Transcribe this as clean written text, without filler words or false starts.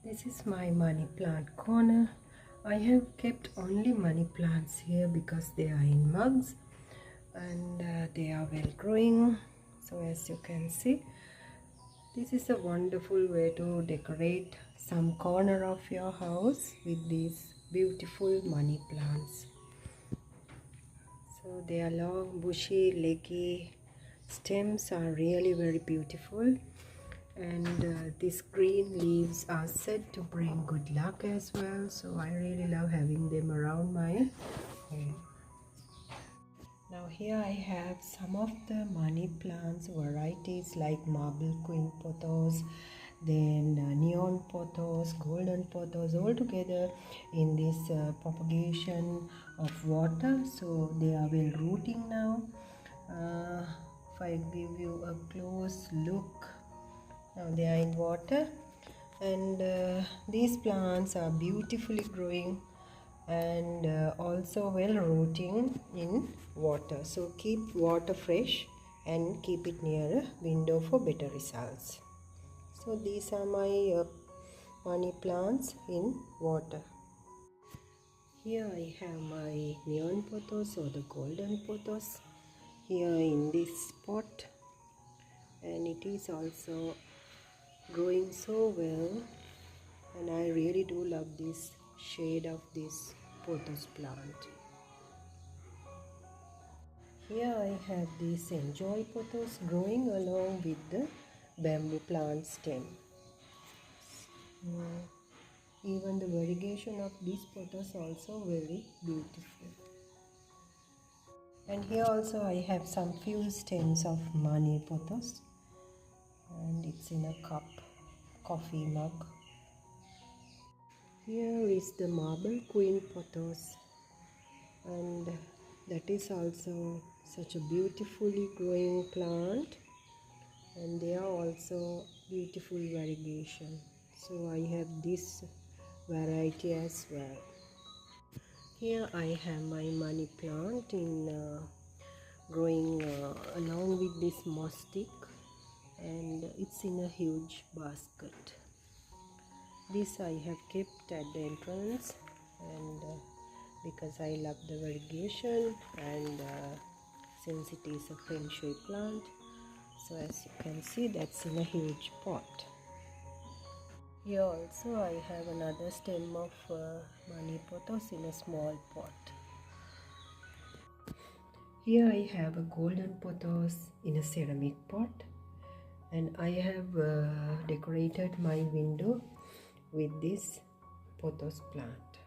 This is my money plant corner. I have kept only money plants here because they are in mugs and they are well growing. So as you can see, this is a wonderful way to decorate some corner of your house with these beautiful money plants. So they are long, bushy, leggy stems are really very beautiful, and these green leaves are said to bring good luck as well. So I really love having them around my home. Now here I have some of the money plants varieties like marble queen pothos, then neon pothos, golden pothos, all together in this propagation of water. So they are well rooting now. If I give you a close look, now they are in water, and these plants are beautifully growing and also well rooting in water. So keep water fresh and keep it near a window for better results. So these are my money plants in water. Here I have my neon pothos or the golden pothos here in this pot, and it is also growing so well, and I really do love this shade of this pothos plant. Here I have this enjoy pothos growing along with the bamboo plant stem. Even the variegation of these pothos also very beautiful. And here also I have some few stems of money pothos, and it's in a cup, coffee mug. Here is the marble queen pothos, and that is also such a beautifully growing plant, and they are also beautiful variegation. So I have this variety as well. Here I have my money plant in growing along with this moss stick, and it's in a huge basket. This I have kept at the entrance, and because I love the variegation, and since it is a feng shui plant, so as you can see, that's in a huge pot. Here also I have another stem of money pothos in a small pot. Here I have a golden pothos in a ceramic pot, and I have decorated my window with this pothos plant.